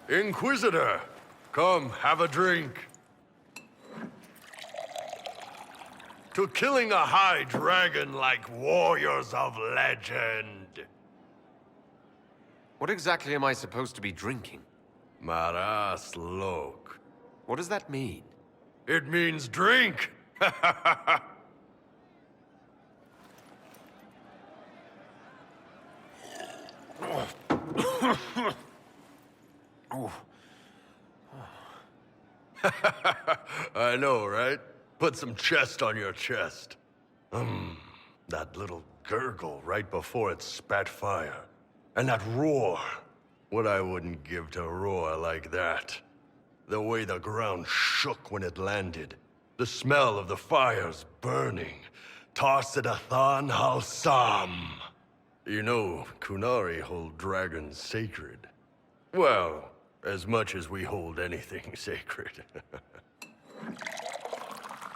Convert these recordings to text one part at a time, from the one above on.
Inquisitor, come, have a drink. To killing a high dragon like warriors of legend. What exactly am I supposed to be drinking? Maras lok. What does that mean? It means drink! I know, right? Put some chest on your chest. That little gurgle right before it spat fire. And that roar. What I wouldn't give to roar like that. The way the ground shook when it landed. The smell of the fires burning. Tarsidathan Halsam. You know, Kunari hold dragons sacred. Well, as much as we hold anything sacred.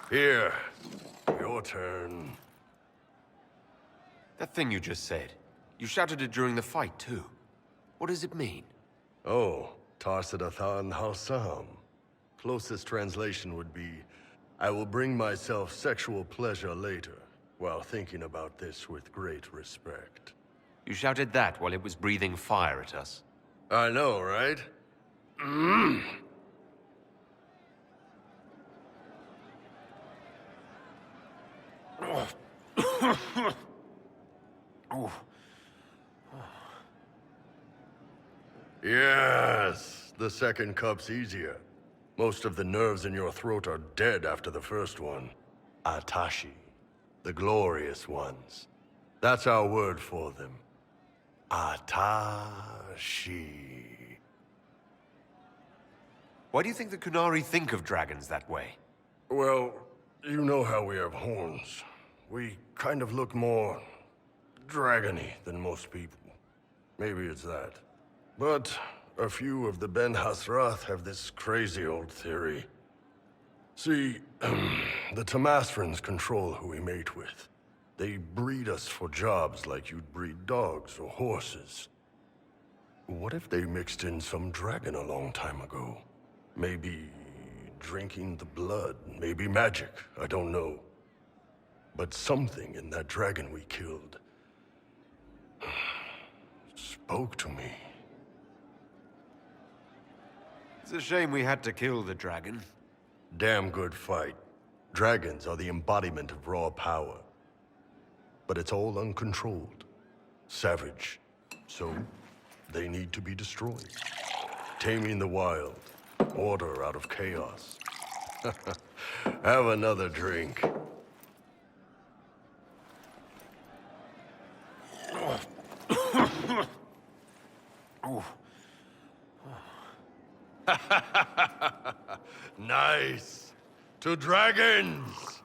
Here, your turn. That thing you just said. You shouted it during the fight, too. What does it mean? Oh, Tarsidathan Halsam. Closest translation would be, I will bring myself sexual pleasure later, while thinking about this with great respect. You shouted that while it was breathing fire at us. I know, right? Yes, the second cup's easier. Most of the nerves in your throat are dead after the first one. Atashi, the glorious ones. That's our word for them. Atashi. Why do you think the Kunari think of dragons that way? Well, you know how we have horns. We kind of look more dragony than most people. Maybe it's that. But a few of the Ben Hasrath have this crazy old theory. See, the Tamasrans control who we mate with. They breed us for jobs like you'd breed dogs or horses. What if they mixed in some dragon a long time ago? Maybe drinking the blood, maybe magic, I don't know. But something in that dragon we killed spoke to me. It's a shame we had to kill the dragon. Damn good fight. Dragons are the embodiment of raw power. But it's all uncontrolled. Savage. So, they need to be destroyed. Taming the wild. Order out of chaos. Have another drink. Nice. To dragons.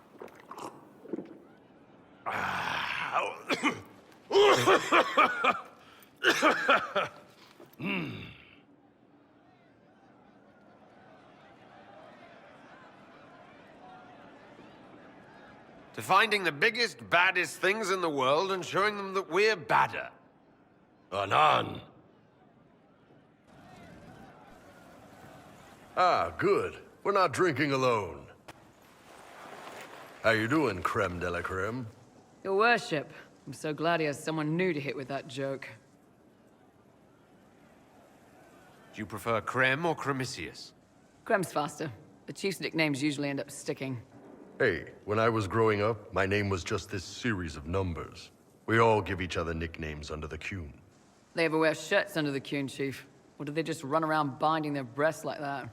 To finding the biggest, baddest things in the world and showing them that we're badder. Anan. Ah, good. We're not drinking alone. How you doing, creme de la creme? Your worship. I'm so glad he has someone new to hit with that joke. Do you prefer Krem or Cremisius? Crem's faster. The chief's nicknames usually end up sticking. Hey, when I was growing up, my name was just this series of numbers. We all give each other nicknames under the Qun. They ever wear shirts under the Qun, Chief? Or do they just run around binding their breasts like that?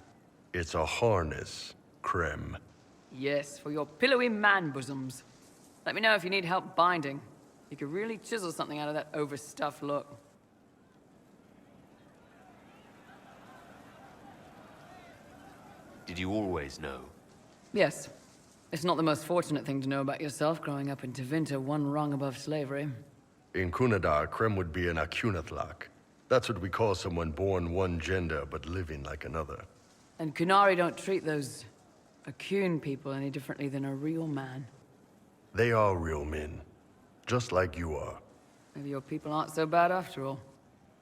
It's a harness, creme. Yes, for your pillowy man bosoms. Let me know if you need help binding. You could really chisel something out of that overstuffed look. Did you always know? Yes. It's not the most fortunate thing to know about yourself growing up in Tevinter, one rung above slavery. In Kunadar, creme would be an Akunatlak. That's what we call someone born one gender but living like another. And Kunari don't treat those Akun people any differently than a real man. They are real men, just like you are. Maybe your people aren't so bad after all.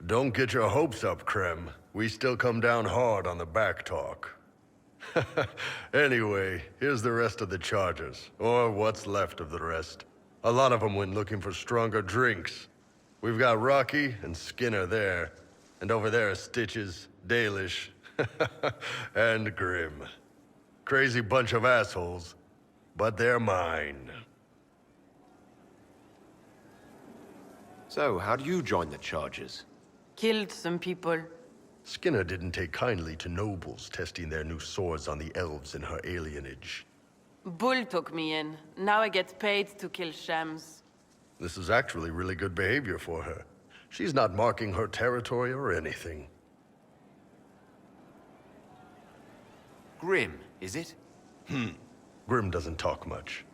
Don't get your hopes up, Krem. We still come down hard on the back talk. Anyway, here's the rest of the charges, or what's left of the rest. A lot of them went looking for stronger drinks. We've got Rocky and Skinner there, and over there are Stitches, Dalish, and Grim. Crazy bunch of assholes, but they're mine. So, how do you join the charges? Killed some people. Skinner didn't take kindly to nobles testing their new swords on the elves in her alienage. Bull took me in. Now I get paid to kill shams. This is actually really good behavior for her. She's not marking her territory or anything. Grim, is it? Grim doesn't talk much.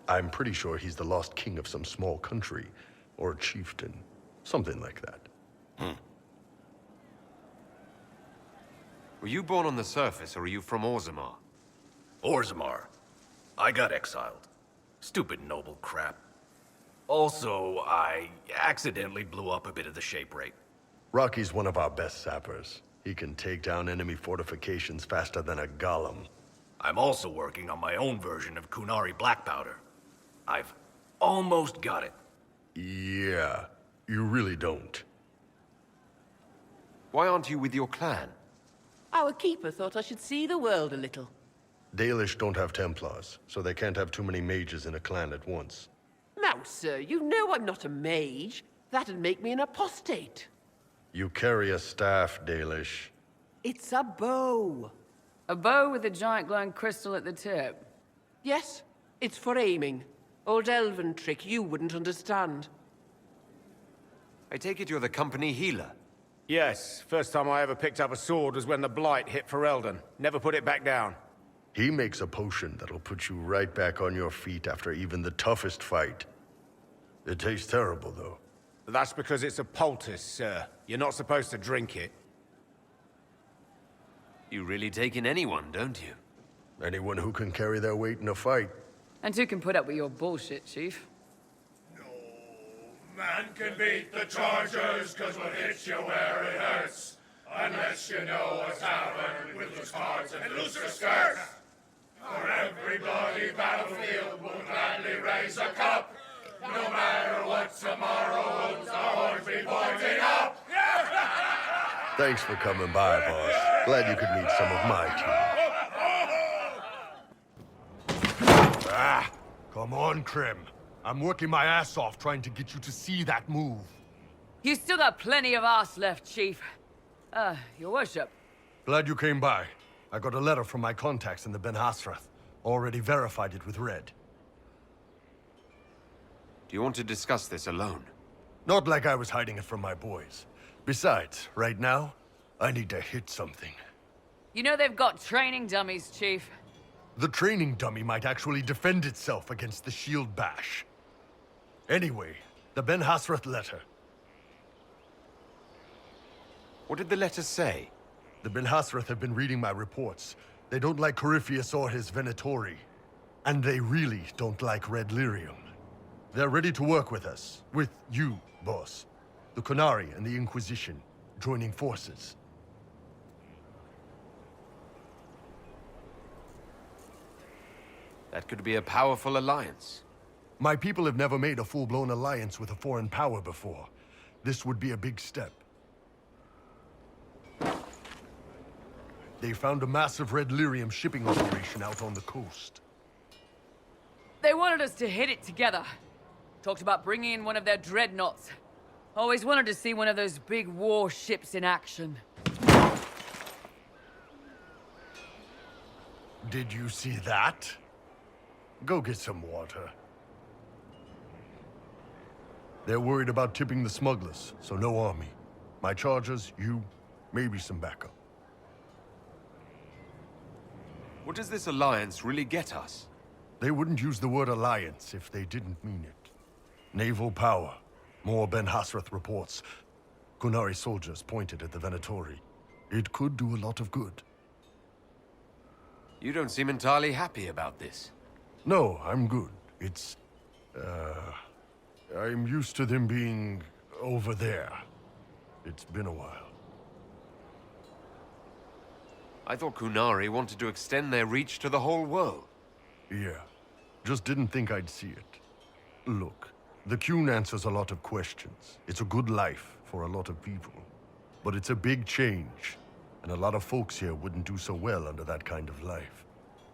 I'm pretty sure he's the lost king of some small country, or chieftain. Something like that. Were you born on the surface, or are you from Orzammar? Orzammar. I got exiled. Stupid noble crap. Also, I accidentally blew up a bit of the shape rate. Rocky's one of our best sappers. He can take down enemy fortifications faster than a golem. I'm also working on my own version of Kunari black powder. I've almost got it. Yeah, you really don't. Why aren't you with your clan? Our keeper thought I should see the world a little. Dalish don't have Templars, so they can't have too many mages in a clan at once. Now, sir, you know I'm not a mage. That'd make me an apostate. You carry a staff, Dalish. It's a bow. A bow with a giant glowing crystal at the tip. Yes, it's for aiming. Old elven trick you wouldn't understand. I take it you're the company healer. Yes, first time I ever picked up a sword was when the Blight hit Ferelden. Never put it back down. He makes a potion that'll put you right back on your feet after even the toughest fight. It tastes terrible, though. That's because it's a poultice, sir. You're not supposed to drink it. You really take in anyone, don't you? Anyone who can carry their weight in a fight. And who can put up with your bullshit, Chief? No man can beat the Chargers, cause what hits you where it hurts. Unless you know a tavern with loose cards and looser skirts. For every bloody battlefield will gladly raise a cup. No matter what tomorrow holds, our horns be pointing up. Thanks for coming by, boss. Glad you could meet some of my team. Come on, Krim. I'm working my ass off trying to get you to see that move. You still got plenty of arse left, Chief. Your worship. Glad you came by. I got a letter from my contacts in the Ben Hasrath. Already verified it with Red. Do you want to discuss this alone? Not like I was hiding it from my boys. Besides, right now, I need to hit something. You know they've got training dummies, Chief. The training dummy might actually defend itself against the shield bash. Anyway, the Ben Hasrath letter. What did the letter say? The Ben Hasrath have been reading my reports. They don't like Corypheus or his Venatori. And they really don't like Red Lyrium. They're ready to work with us. With you, boss. The Kunari and the Inquisition, joining forces. That could be a powerful alliance. My people have never made a full-blown alliance with a foreign power before. This would be a big step. They found a massive Red Lyrium shipping operation out on the coast. They wanted us to hit it together. Talked about bringing in one of their dreadnoughts. Always wanted to see one of those big war ships in action. Did you see that? Go get some water. They're worried about tipping the smugglers, so no army. My chargers, you, maybe some backup. What does this alliance really get us? They wouldn't use the word alliance if they didn't mean it. Naval power. More Ben Hasrath reports. Kunari soldiers pointed at the Venatori. It could do a lot of good. You don't seem entirely happy about this. No, I'm good. It's... I'm used to them being over there. It's been a while. I thought Kunari wanted to extend their reach to the whole world. Yeah. Just didn't think I'd see it. Look, the Qun answers a lot of questions. It's a good life for a lot of people. But it's a big change, and a lot of folks here wouldn't do so well under that kind of life.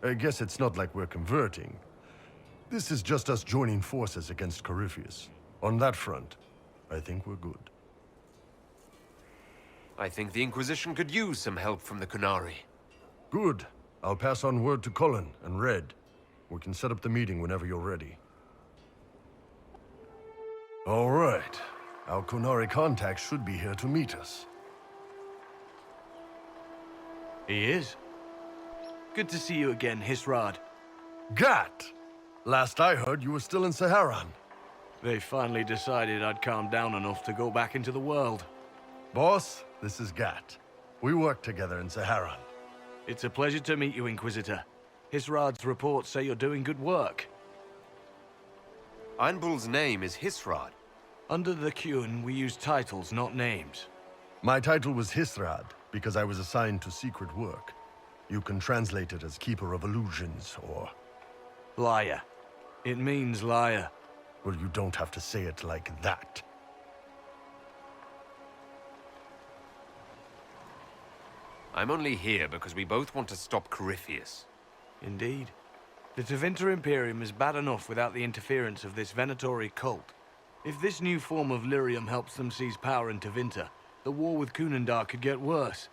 I guess it's not like we're converting. This is just us joining forces against Corypheus. On that front, I think we're good. I think the Inquisition could use some help from the Kunari. Good. I'll pass on word to Cullen and Red. We can set up the meeting whenever you're ready. All right. Our Kunari contact should be here to meet us. He is. Good to see you again, Hisrad. Gat! Last I heard, you were still in Saharan. They finally decided I'd calmed down enough to go back into the world. Boss, this is Gat. We work together in Saharan. It's a pleasure to meet you, Inquisitor. Hisrad's reports say you're doing good work. Iron Bull's name is Hisrad. Under the Qun, we use titles, not names. My title was Hisrad, because I was assigned to secret work. You can translate it as Keeper of Illusions, or... Liar. It means liar. Well, you don't have to say it like that. I'm only here because we both want to stop Corypheus. Indeed. The Tevinter Imperium is bad enough without the interference of this Venatori cult. If this new form of lyrium helps them seize power in Tevinter, the war with Kunandar could get worse.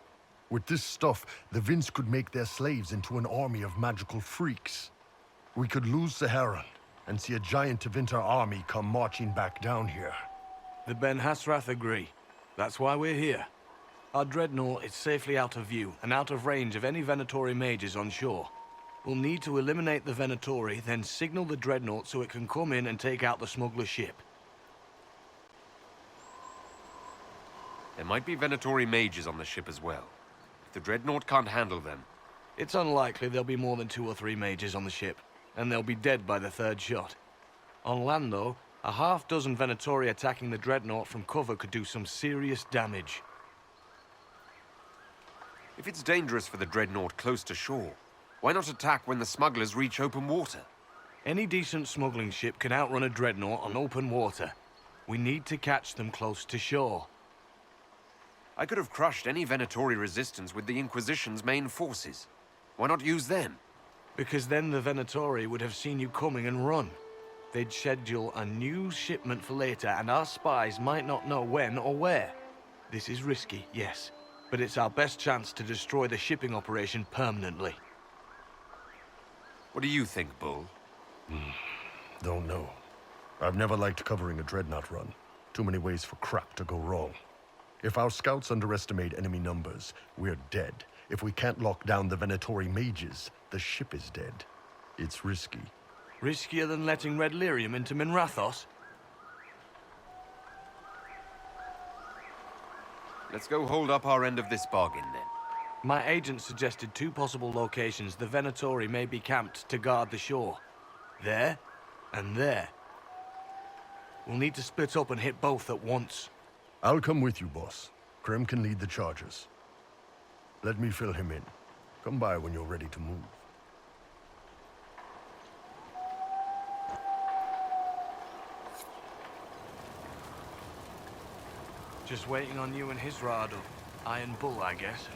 With this stuff, the Vince could make their slaves into an army of magical freaks. We could lose Saharan, and see a giant Tevinter army come marching back down here. The Ben Hasrath agree. That's why we're here. Our dreadnought is safely out of view and out of range of any Venatori mages on shore. We'll need to eliminate the Venatori, then signal the dreadnought so it can come in and take out the smuggler ship. There might be Venatori mages on the ship as well. If the dreadnought can't handle them... It's unlikely there'll be more than 2 or 3 mages on the ship, and they'll be dead by the 3rd shot. On land, though, a half-dozen Venatori attacking the dreadnought from cover could do some serious damage. If it's dangerous for the dreadnought close to shore, why not attack when the smugglers reach open water? Any decent smuggling ship can outrun a dreadnought on open water. We need to catch them close to shore. I could have crushed any Venatori resistance with the Inquisition's main forces. Why not use them? Because then the Venatori would have seen you coming and run. They'd schedule a new shipment for later, and our spies might not know when or where. This is risky, yes, but it's our best chance to destroy the shipping operation permanently. What do you think, Bull? Don't know. I've never liked covering a dreadnought run. Too many ways for crap to go wrong. If our scouts underestimate enemy numbers, we're dead. If we can't lock down the Venatori mages, the ship is dead. It's risky. Riskier than letting Red Lyrium into Minrathos? Let's go hold up our end of this bargain, then. My agent suggested 2 possible locations the Venatori may be camped to guard the shore. There, and there. We'll need to split up and hit both at once. I'll come with you, boss. Krem can lead the charges. Let me fill him in. Come by when you're ready to move. Just waiting on you and Hisrad, or Iron Bull, I guess.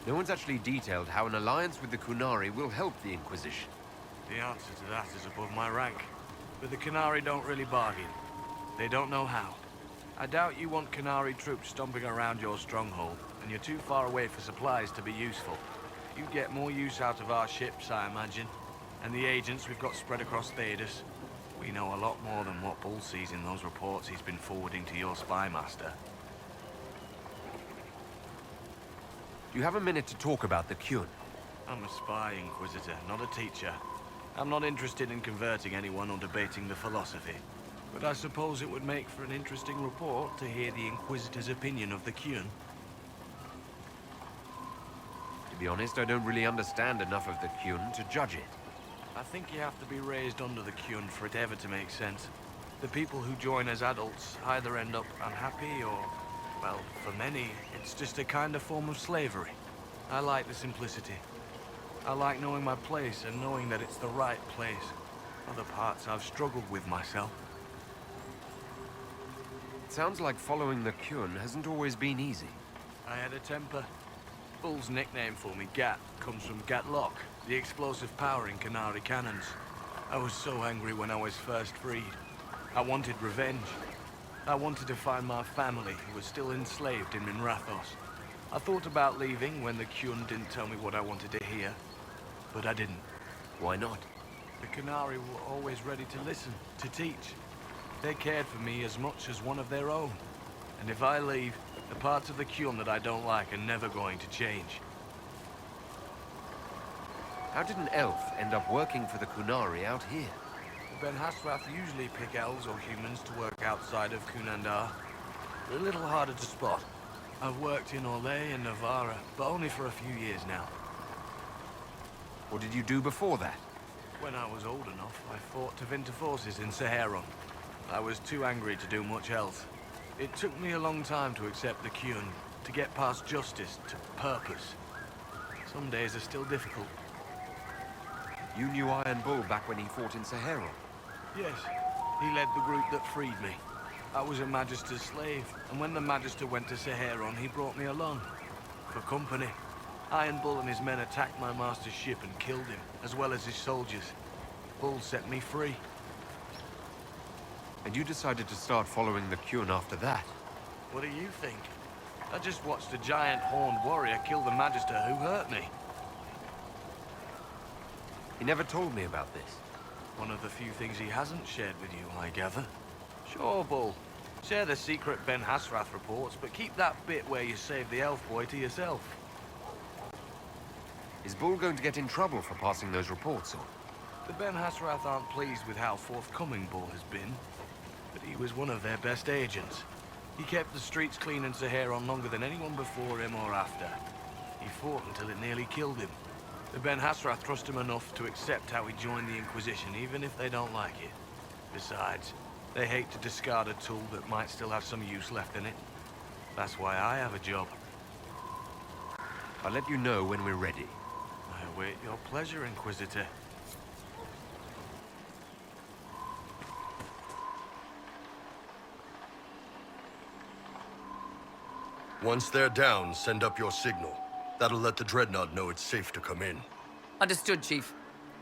No one's actually detailed how an alliance with the Kunari will help the Inquisition. The answer to that is above my rank. But the Qunari don't really bargain. They don't know how. I doubt you want Qunari troops stomping around your stronghold, and you're too far away for supplies to be useful. You'd get more use out of our ships, I imagine. And the agents we've got spread across Thedas. We know a lot more than what Bull sees in those reports he's been forwarding to your spy master. Do you have a minute to talk about the Qun? I'm a spy, Inquisitor, not a teacher. I'm not interested in converting anyone or debating the philosophy. But I suppose it would make for an interesting report to hear the Inquisitor's opinion of the Qun. To be honest, I don't really understand enough of the Qun to judge it. I think you have to be raised under the Qun for it ever to make sense. The people who join as adults either end up unhappy or, well, for many, it's just a kind of form of slavery. I like the simplicity. I like knowing my place and knowing that it's the right place. Other parts I've struggled with myself. It sounds like following the Kyun hasn't always been easy. I had a temper. Bull's nickname for me, Gat, comes from Gatlock, the explosive power in Canary cannons. I was so angry when I was first freed. I wanted revenge. I wanted to find my family who was still enslaved in Minrathos. I thought about leaving when the Kyun didn't tell me what I wanted to hear, but I didn't. Why not? The Canary were always ready to listen, to teach. They cared for me as much as one of their own. And if I leave, the parts of the Kyun that I don't like are never going to change. How did an elf end up working for the Kunari out here? The Ben Hasrath usually pick elves or humans to work outside of Kunandar. They're a little harder to spot. I've worked in Orlais and Navarra, but only for a few years now. What did you do before that? When I was old enough, I fought Tevinter forces in Saharon. I was too angry to do much else. It took me a long time to accept the Kyun, to get past justice to purpose. Some days are still difficult. You knew Iron Bull back when he fought in Saharon? Yes, he led the group that freed me. I was a Magister's slave, and when the Magister went to Saharon, he brought me along. For company. Iron Bull and his men attacked my master's ship and killed him, as well as his soldiers. Bull set me free. And you decided to start following the Kyun after that? What do you think? I just watched a giant horned warrior kill the Magister who hurt me. He never told me about this. One of the few things he hasn't shared with you, I gather. Sure, Bull. Share the secret Ben Hasrath reports, but keep that bit where you saved the elf boy to yourself. Is Bull going to get in trouble for passing those reports on? The Ben Hasrath aren't pleased with how forthcoming Bull has been, but he was one of their best agents. He kept the streets clean in Saharon longer than anyone before him or after. He fought until it nearly killed him. The Ben Hasrath trust him enough to accept how he joined the Inquisition, even if they don't like it. Besides, they hate to discard a tool that might still have some use left in it. That's why I have a job. I'll let you know when we're ready. I await your pleasure, Inquisitor. Once they're down, send up your signal. That'll let the Dreadnought know it's safe to come in. Understood, Chief.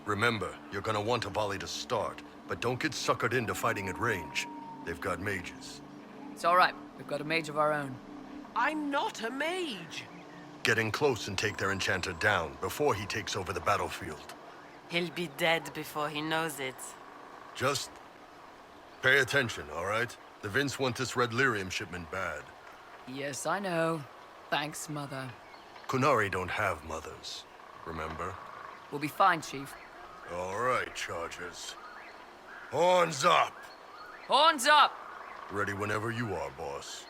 Remember, you're gonna want a volley to start, but don't get suckered into fighting at range. They've got mages. It's all right. We've got a mage of our own. I'm not a mage. Get in close and take their enchanter down before he takes over the battlefield. He'll be dead before he knows it. Just pay attention, all right? The Vince want this red lyrium shipment bad. Yes, I know. Thanks, Mother. Kunari don't have mothers, remember? We'll be fine, Chief. All right, Chargers. Horns up! Horns up! Ready whenever you are, boss.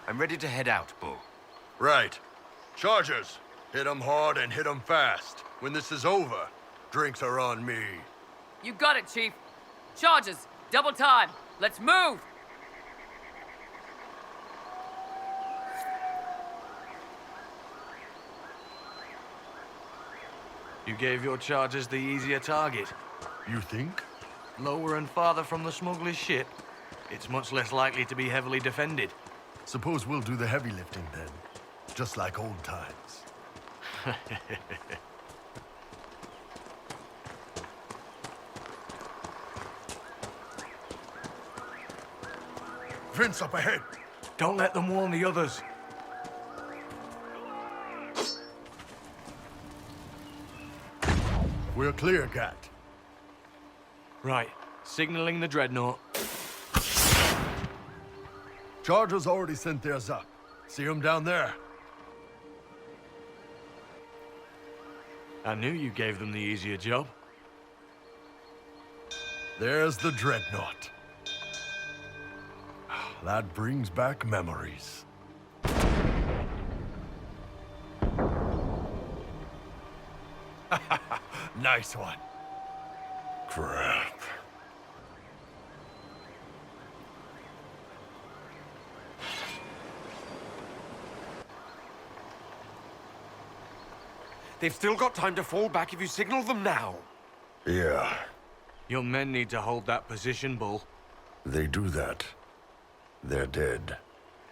I'm ready to head out, Bull. Right. Chargers, hit 'em hard and hit 'em fast. When this is over, drinks are on me. You got it, Chief. Charges, double time. Let's move! You gave your chargers the easier target. You think? Lower and farther from the smuggler's ship, it's much less likely to be heavily defended. Suppose we'll do the heavy lifting then. Just like old times. Vince up ahead! Don't let them warn the others. We're clear, Gat. Right, signaling the Dreadnought. Chargers already sent theirs up. See 'em down there? I knew you gave them the easier job. There's the Dreadnought. That brings back memories. Nice one. Crap. They've still got time to fall back if you signal them now. Yeah, Your men need to hold that position, Bull. they do that. They're dead.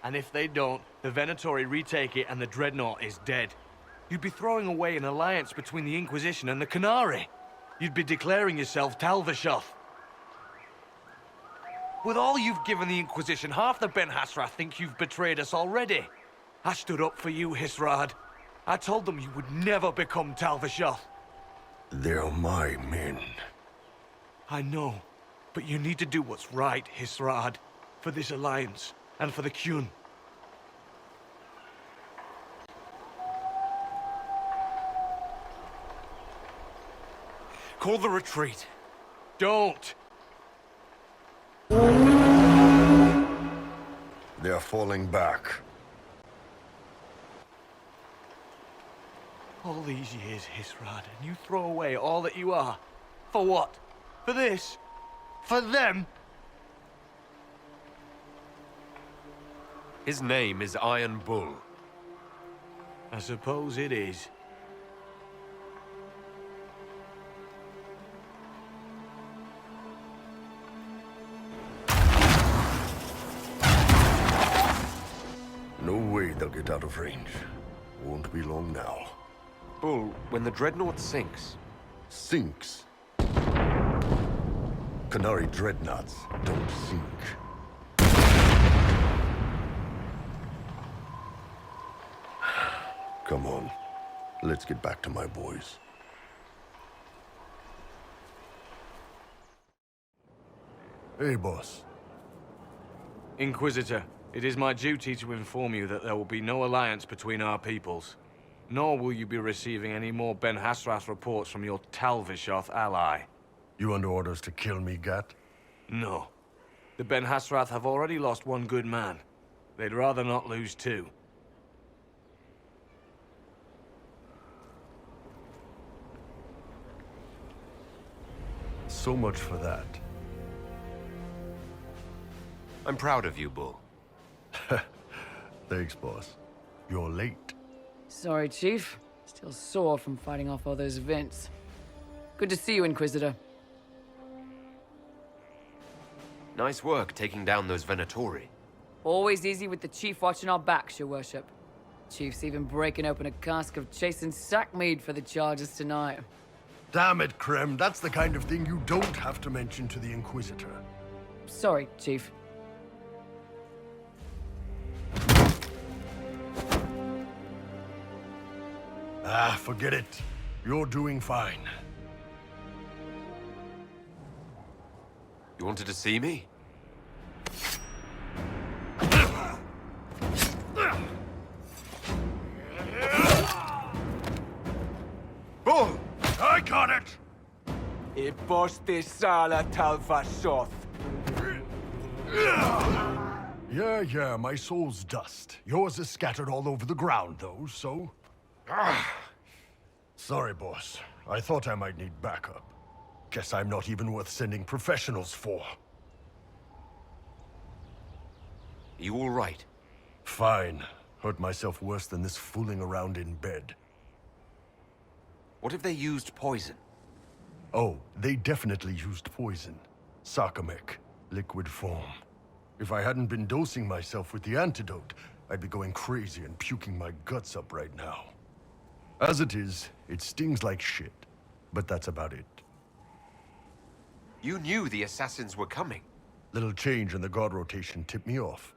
And if they don't, the Venatori retake it and the Dreadnought is dead. You'd be throwing away an alliance between the Inquisition and the Canary. You'd be declaring yourself Talvashoth. With all you've given the Inquisition, half the Ben Hassrath think you've betrayed us already. I stood up for you, Hisrad. I told them you would never become Talvashoth. They're my men. I know, but you need to do what's right, Hisrad. For this alliance, and for the Qun. Call the retreat. Don't! They're falling back. All these years, Hisrad, and you throw away all that you are. For what? For this? For them? His name is Iron Bull. I suppose it is. No way they'll get out of range. Won't be long now. Bull, when the Dreadnought sinks, Sinks. Canary dreadnoughts don't sink. Come on. Let's get back to my boys. Hey, boss. Inquisitor, it is my duty to inform you that there will be no alliance between our peoples. Nor will you be receiving any more Ben Hassrath reports from your Talvishoth ally. You under orders to kill me, Gat? No. The Ben Hassrath have already lost one good man. They'd rather not lose two. So much for that. I'm proud of you, Bull. Thanks, boss. You're late. Sorry, Chief. Still sore from fighting off all those vents. Good to see you, Inquisitor. Nice work taking down those Venatori. Always easy with the Chief watching our backs, Your Worship. Chief's even breaking open a cask of chasing sackmead for the charges tonight. Damn it, Krem. That's the kind of thing you don't have to mention to the Inquisitor. Sorry, Chief. Ah, forget it. You're doing fine. You wanted to see me? Bull! I got it! E poste sala Talvashoth. Yeah, my soul's dust. Yours is scattered all over the ground, though, so... Sorry, boss. I thought I might need backup. Guess I'm not even worth sending professionals for. You all right? Fine. Hurt myself worse than this fooling around in bed. What if they used poison? Oh, they definitely used poison. Sarcomec, liquid form. If I hadn't been dosing myself with the antidote, I'd be going crazy and puking my guts up right now. As it is, it stings like shit. But that's about it. You knew the assassins were coming. Little change in the guard rotation tipped me off.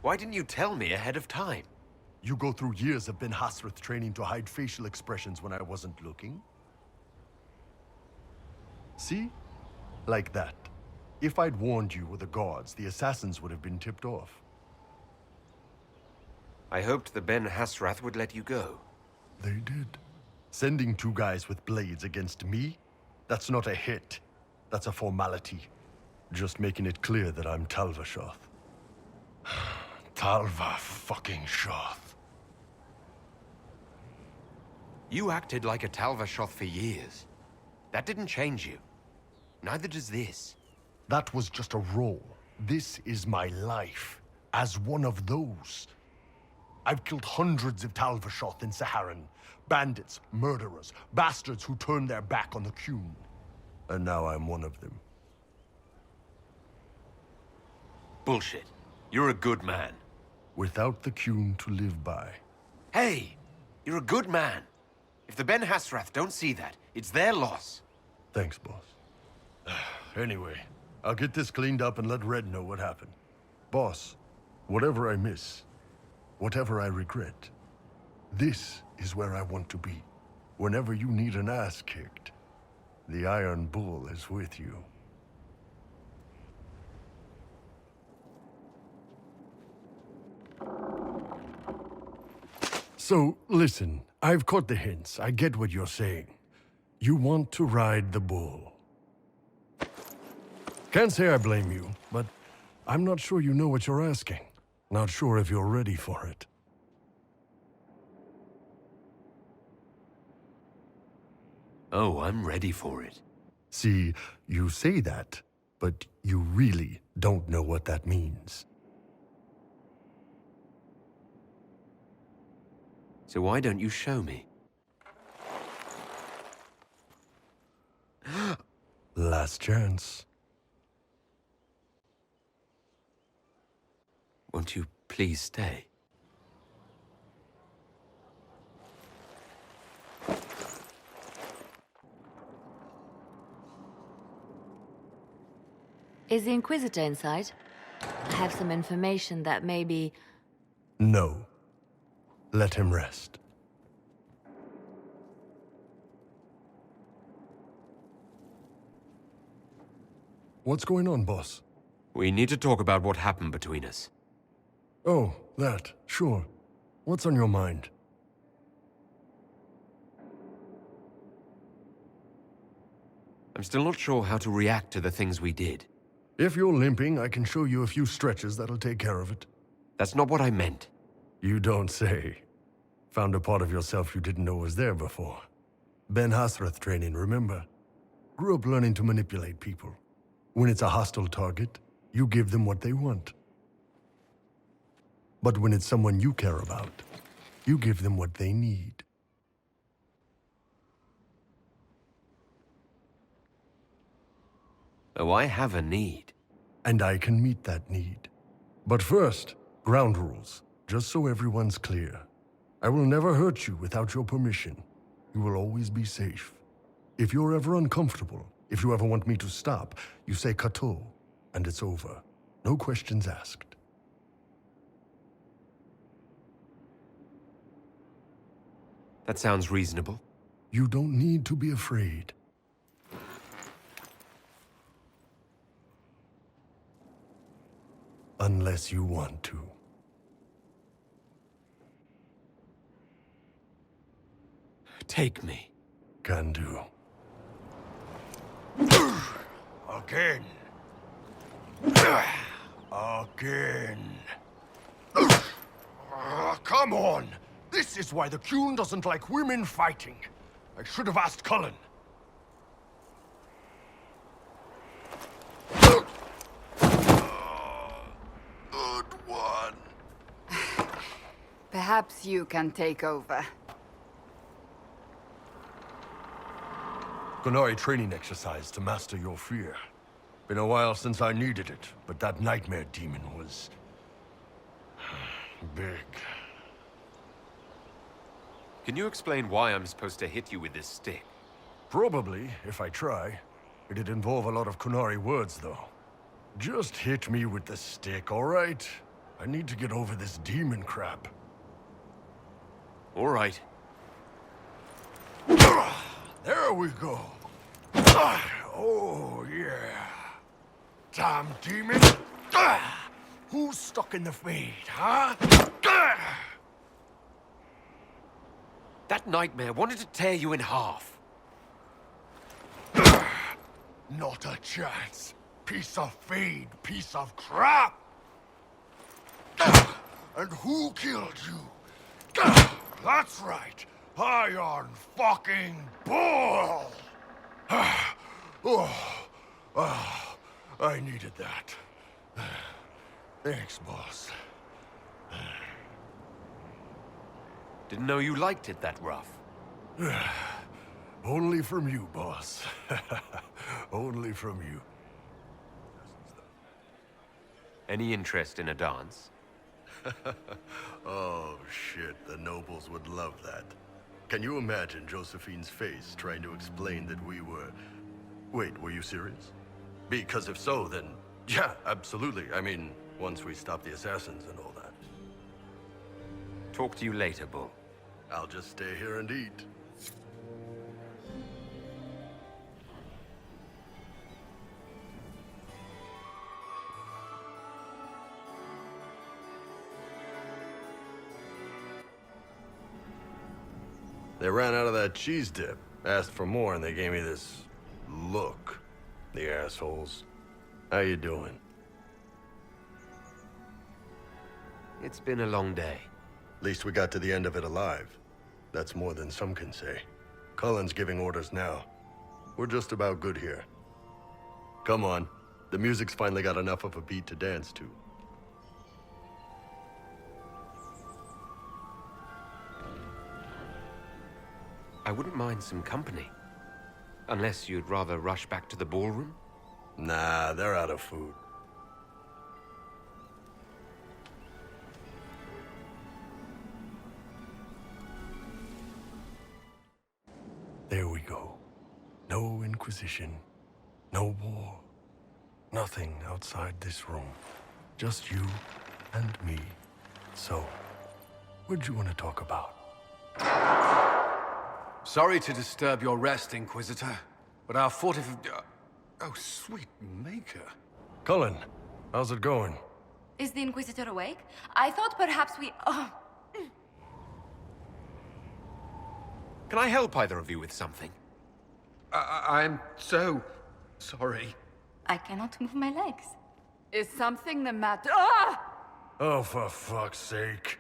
Why didn't you tell me ahead of time? You go through years of Ben Hassrath training to hide facial expressions when I wasn't looking. See? Like that. If I'd warned you or the guards, the assassins would have been tipped off. I hoped the Ben Hassrath would let you go. They did. Sending two guys with blades against me? That's not a hit. That's a formality. Just making it clear that I'm Talvashoth. Talva-fucking-shoth. You acted like a Talvashoth for years. That didn't change you. Neither does this. That was just a role. This is my life, as one of those. I've killed hundreds of Talvashoth in Saharan. Bandits, murderers, bastards who turned their back on the Qun. And now I'm one of them. Bullshit. You're a good man. Without the Qun to live by. Hey! You're a good man. If the Ben Hasrath don't see that, it's their loss. Thanks, boss. Anyway, I'll get this cleaned up and let Red know what happened. Boss, whatever I miss, whatever I regret, this is where I want to be. Whenever you need an ass kicked, the Iron Bull is with you. So, listen, I've caught the hints. I get what you're saying. You want to ride the bull. Can't say I blame you, but I'm not sure you know what you're asking. Not sure if you're ready for it. Oh, I'm ready for it. See, you say that, but you really don't know what that means. So why don't you show me? Last chance. Won't you please stay? Is the Inquisitor inside? I have some information that maybe... No. Let him rest. What's going on, boss? We need to talk about what happened between us. Oh, that. Sure. What's on your mind? I'm still not sure how to react to the things we did. If you're limping, I can show you a few stretches that'll take care of it. That's not what I meant. You don't say. Found a part of yourself you didn't know was there before. Ben Hasrath training, remember? Grew up learning to manipulate people. When it's a hostile target, you give them what they want. But when it's someone you care about, you give them what they need. Oh, I have a need. And I can meet that need. But first, ground rules, just so everyone's clear. I will never hurt you without your permission. You will always be safe. If you're ever uncomfortable, if you ever want me to stop, you say Kato, and it's over. No questions asked. That sounds reasonable. You don't need to be afraid. Unless you want to. Take me. Can do. Again. Again. Come on! This is why the Qun doesn't like women fighting. I should have asked Cullen. Good one. Perhaps you can take over. Qunari training exercise to master your fear. Been a while since I needed it, but that nightmare demon was... big. Can you explain why I'm supposed to hit you with this stick? Probably, if I try. It'd involve a lot of Qunari words, though. Just hit me with the stick, all right? I need to get over this demon crap. All right. There we go. Oh, yeah. Damn demon. Who's stuck in the fade, huh? That nightmare wanted to tear you in half. Not a chance. Piece of fade, piece of crap. And who killed you? That's right. Iron fucking Bull! I needed that. Thanks, boss. Didn't know you liked it that rough. Only from you, boss. Only from you. Any interest in a dance? Oh, shit. The nobles would love that. Can you imagine Josephine's face trying to explain that we were... Wait, were you serious? Because if so, then... Yeah, absolutely. I mean, once we stop the assassins and all that. Talk to you later, Bull. I'll just stay here and eat. They ran out of that cheese dip. Asked for more and they gave me this look. The assholes. How you doing? It's been a long day. At least we got to the end of it alive. That's more than some can say. Cullen's giving orders now. We're just about good here. Come on. The music's finally got enough of a beat to dance to. I wouldn't mind some company. Unless you'd rather rush back to the ballroom? Nah, they're out of food. There we go. No Inquisition. No war. Nothing outside this room. Just you and me. So, what'd you want to talk about? Sorry to disturb your rest, Inquisitor, but our oh, sweet maker. Cullen, how's it going? Is the Inquisitor awake? I thought perhaps we... Oh. Can I help either of you with something? I'm so sorry. I cannot move my legs. Is something the matter? Ah! Oh, for fuck's sake.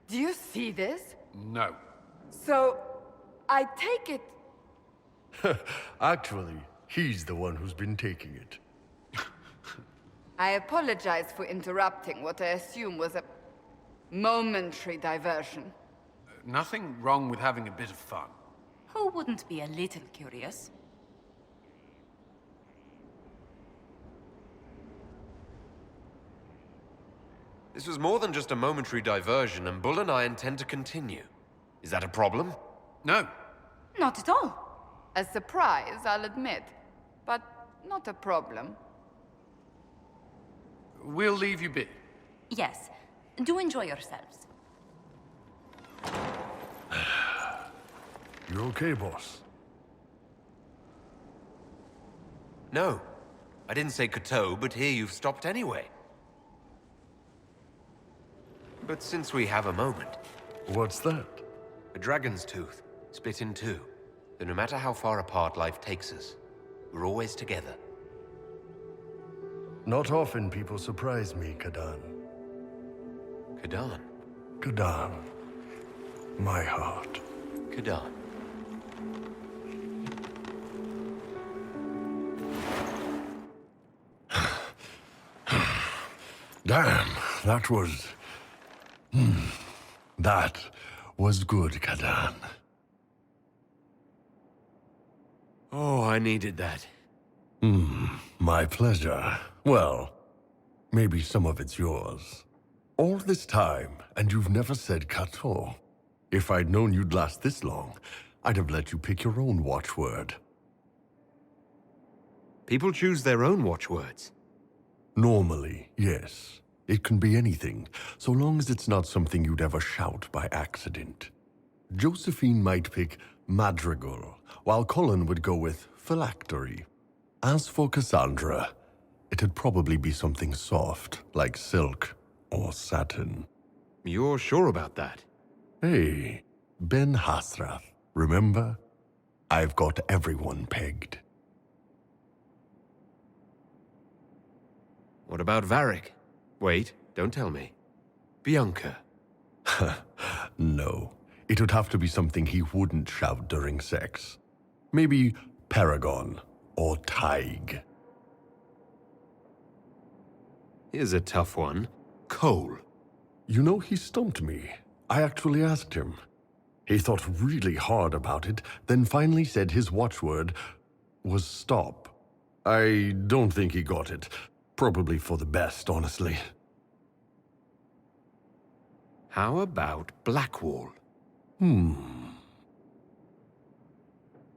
Do you see this? No. So, I take it... Actually, he's the one who's been taking it. I apologize for interrupting what I assume was a momentary diversion. Nothing wrong with having a bit of fun. Who wouldn't be a little curious? This was more than just a momentary diversion, and Bull and I intend to continue. Is that a problem? No. Not at all. A surprise, I'll admit, but not a problem. We'll leave you be. Yes. Do enjoy yourselves. You okay, boss? No. I didn't say Koto, but here you've stopped anyway. But since we have a moment... What's that? A dragon's tooth, split in two. That no matter how far apart life takes us, we're always together. Not often people surprise me, Kadan. Kadan? Kadan. My heart. Kadan. Damn, that was... That was good, Kadan. Oh, I needed that. My pleasure. Well, maybe some of it's yours. All this time, and you've never said Kato. If I'd known you'd last this long, I'd have let you pick your own watchword. People choose their own watchwords. Normally, yes. It can be anything, so long as it's not something you'd ever shout by accident. Josephine might pick Madrigal, while Cullen would go with Phylactery. As for Cassandra, it'd probably be something soft, like silk or satin. You're sure about that? Hey, Ben Hasrath, remember? I've got everyone pegged. What about Varric? Wait, don't tell me. Bianca. No, it would have to be something he wouldn't shout during sex. Maybe Paragon, or Tig. Here's a tough one. Cole. You know, he stumped me. I actually asked him. He thought really hard about it, then finally said his watchword was stop. I don't think he got it. Probably for the best, honestly. How about Blackwall?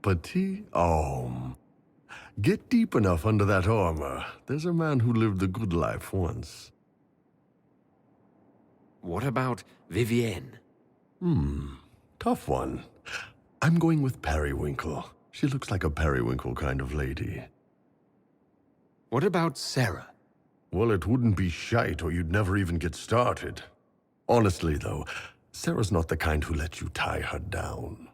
Petit homme. Get deep enough under that armor. There's a man who lived the good life once. What about Vivienne? Tough one. I'm going with Periwinkle. She looks like a periwinkle kind of lady. What about Sarah? Well, it wouldn't be shite or you'd never even get started. Honestly, though, Sarah's not the kind who lets you tie her down.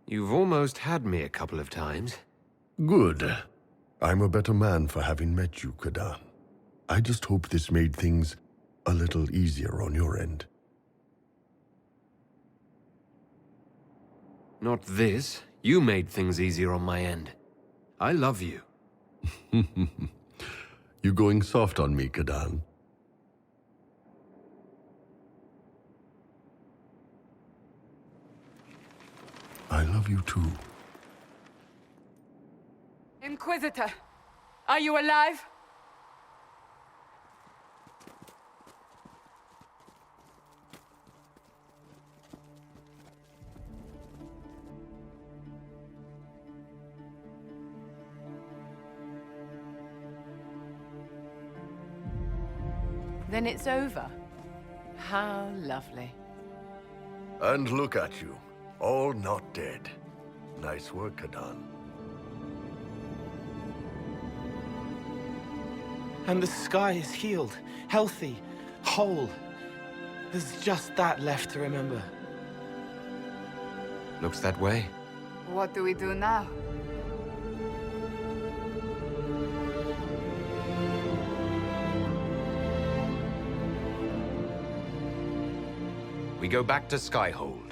You've almost had me a couple of times. Good. I'm a better man for having met you, Kadan. I just hope this made things a little easier on your end. Not this. You made things easier on my end. I love you. You going soft on me, Kadan? I love you too. Inquisitor, are you alive? Then it's over. How lovely. And look at you. All not dead. Nice work, Kadan. And the sky is healed, healthy, whole. There's just that left to remember. Looks that way. What do we do now? We go back to Skyhold.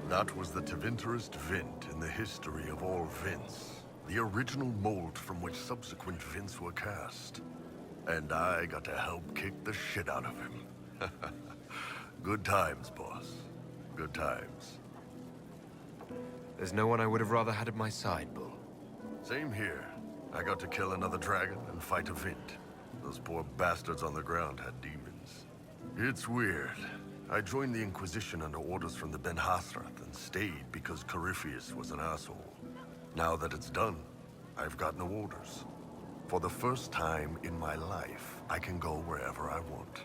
That was the Tevinterest Vint in the history of all Vints. The original mold from which subsequent Vints were cast. And I got to help kick the shit out of him. Good times, boss. Good times. There's no one I would have rather had at my side, Bull. Same here. I got to kill another dragon and fight a Vint. Those poor bastards on the ground had demons. It's weird. I joined the Inquisition under orders from the Ben Hathrath and stayed because Corypheus was an asshole. Now that it's done, I've got no orders. For the first time in my life, I can go wherever I want.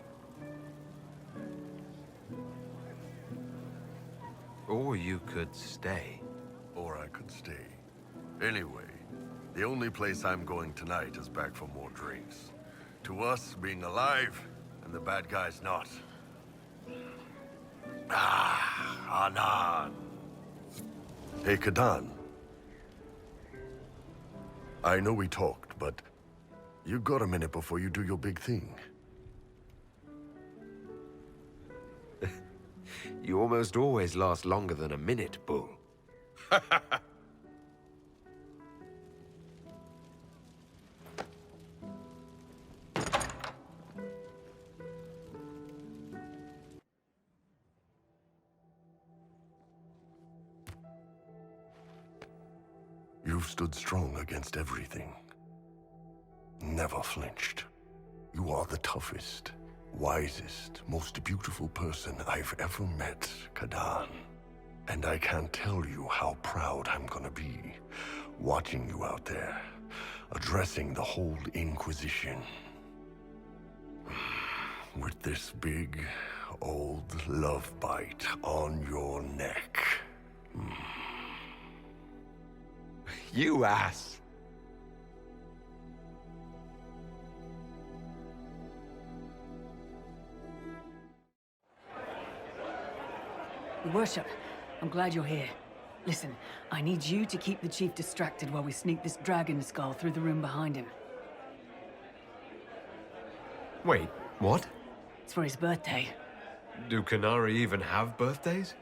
Or you could stay. Or I could stay. Anyway, the only place I'm going tonight is back for more drinks. To us, being alive, and the bad guys not. Anan. Hey, Kadan. I know we talked, but you got a minute before you do your big thing. You almost always last longer than a minute, Bull. You've stood strong against everything. Never flinched. You are the toughest, wisest, most beautiful person I've ever met, Kadan. And I can't tell you how proud I'm gonna be watching you out there, addressing the whole Inquisition. With this big, old love bite on your neck. You ass! Your Worship, I'm glad you're here. Listen, I need you to keep the Chief distracted while we sneak this dragon skull through the room behind him. Wait, what? It's for his birthday. Do Canari even have birthdays?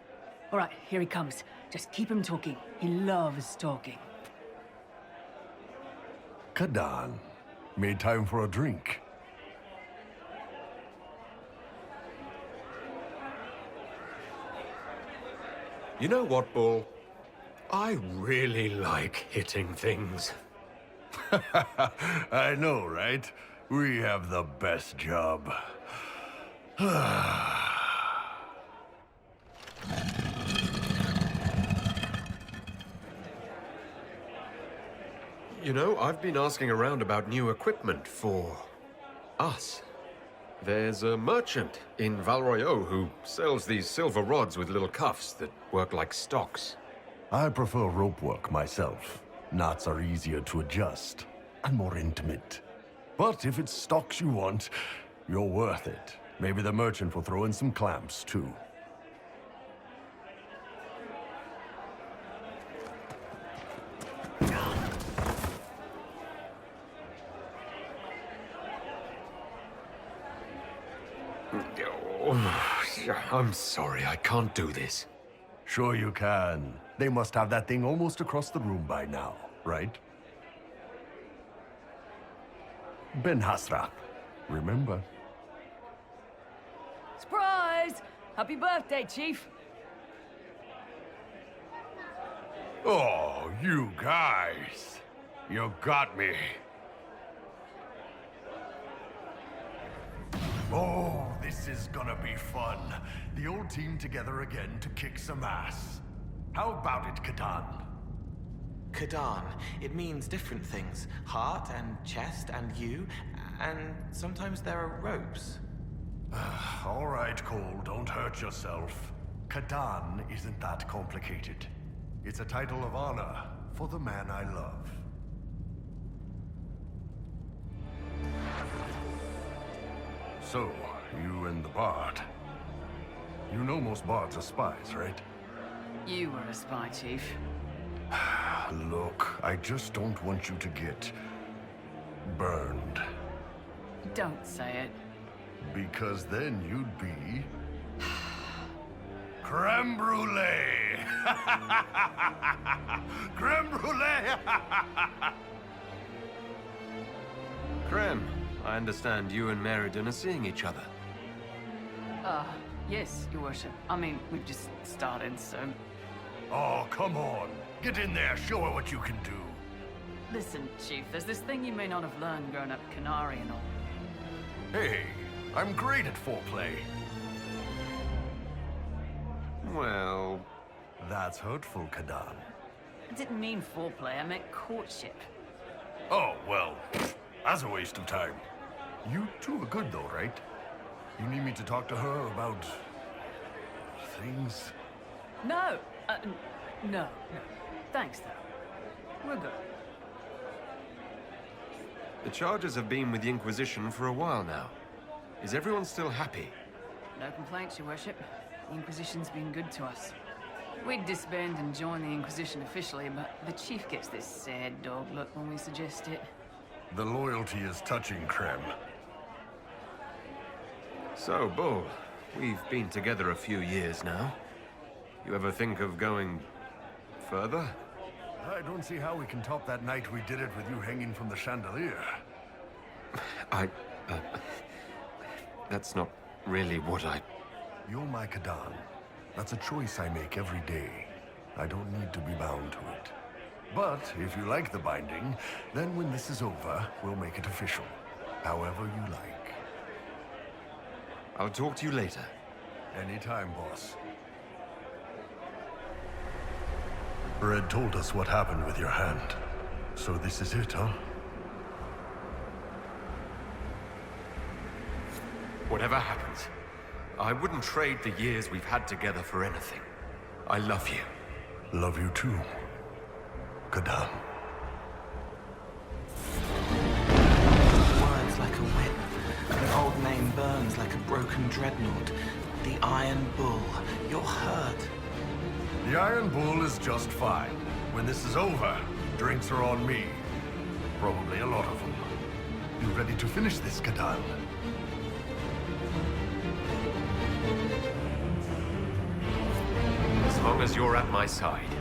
All right, here he comes. Just keep him talking. He loves talking. Kadan, made time for a drink. You know what, Bull? I really like hitting things. I know, right? We have the best job. You know, I've been asking around about new equipment for us. There's a merchant in Valroyo who sells these silver rods with little cuffs that work like stocks. I prefer rope work myself. Knots are easier to adjust and more intimate. But if it's stocks you want, you're worth it. Maybe the merchant will throw in some clamps, too. I'm sorry, I can't do this. Sure you can. They must have that thing almost across the room by now, right? Ben Hasra, remember? Surprise! Happy birthday, Chief! Oh, you guys! You got me. Oh, this is gonna be fun. The old team together again to kick some ass. How about it, Kadan? Kadan, it means different things. Heart and chest and you, and sometimes there are ropes. All right, Cole, don't hurt yourself. Kadan isn't that complicated. It's a title of honor for the man I love. So, you and the bard. You know most bards are spies, right? You were a spy, Chief. Look, I just don't want you to get burned. Don't say it. Because then you'd be creme brulee. Creme brulee. Krem, I understand you and Meriden are seeing each other. Yes, Your Worship. I mean, we've just started, so... Oh, come on. Get in there, show her what you can do. Listen, Chief, there's this thing you may not have learned growing up Canary and all. Hey, I'm great at foreplay. Well... That's hurtful, Kadan. I didn't mean foreplay, I meant courtship. Oh, well, that's a waste of time. You two are good though, right? You need me to talk to her about... things? No, no. Thanks, though. We're good. The charges have been with the Inquisition for a while now. Is everyone still happy? No complaints, Your Worship. The Inquisition's been good to us. We'd disband and join the Inquisition officially, but the Chief gets this sad dog look when we suggest it. The loyalty is touching, Krem. So, Bull, we've been together a few years now. You ever think of going further? I don't see how we can top that night we did it with you hanging from the chandelier. That's not really what I... You're my Kadan. That's a choice I make every day. I don't need to be bound to it. But if you like the binding, then when this is over, we'll make it official. However you like. I'll talk to you later. Anytime, boss. Red told us what happened with your hand. So this is it, huh? Whatever happens, I wouldn't trade the years we've had together for anything. I love you. Love you too, Kadan. Words like a whip. An old name burns like a broken dreadnought. The Iron Bull. You're hurt. The Iron Bull is just fine. When this is over, drinks are on me. Probably a lot of them. You ready to finish this, Kadan? As long as you're at my side.